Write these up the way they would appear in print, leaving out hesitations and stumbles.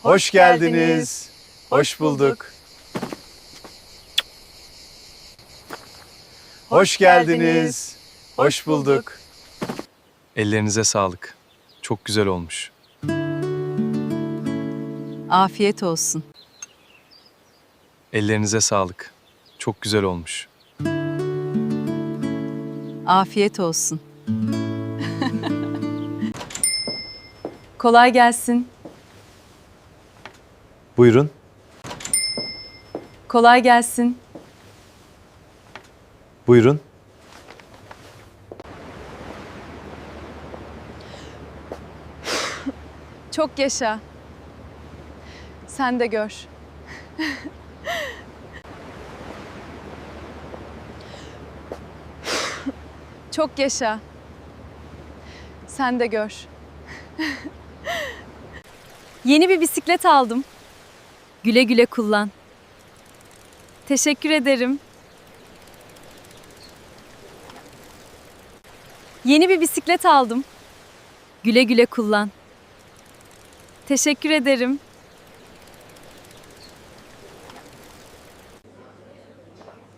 Hoş geldiniz. Hoş bulduk. Hoş geldiniz. Hoş bulduk. Ellerinize sağlık. Çok güzel olmuş. Afiyet olsun. Ellerinize sağlık. Çok güzel olmuş. Afiyet olsun. Kolay gelsin. Buyurun. Kolay gelsin. Buyurun. Çok yaşa. Sen de gör. Çok yaşa. Sen de gör. Yeni bir bisiklet aldım. Güle güle kullan. Teşekkür ederim. Yeni bir bisiklet aldım. Güle güle kullan. Teşekkür ederim.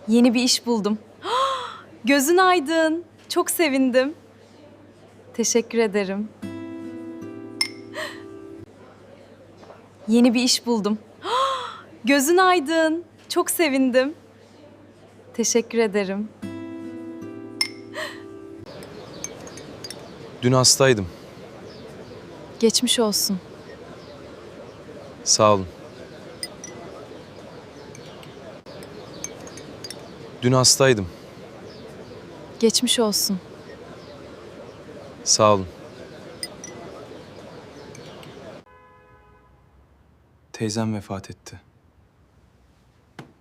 Yeni bir iş buldum. Gözün aydın. Çok sevindim. Teşekkür ederim. Yeni bir iş buldum. Gözün aydın. Çok sevindim. Teşekkür ederim. Dün hastaydım. Geçmiş olsun. Sağ olun. Dün hastaydım. Geçmiş olsun. Sağ olun. Teyzem vefat etti.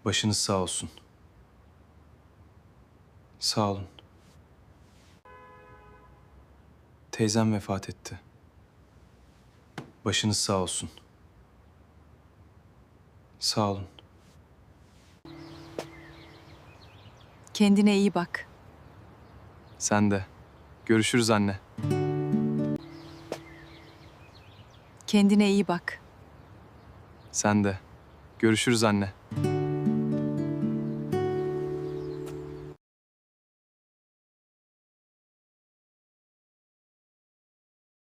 Başınız sağ olsun. Sağ olun. Teyzem vefat etti. Başınız sağ olsun. Sağ olun. Kendine iyi bak. Sen de. Görüşürüz anne. Kendine iyi bak. Sen de. Görüşürüz anne.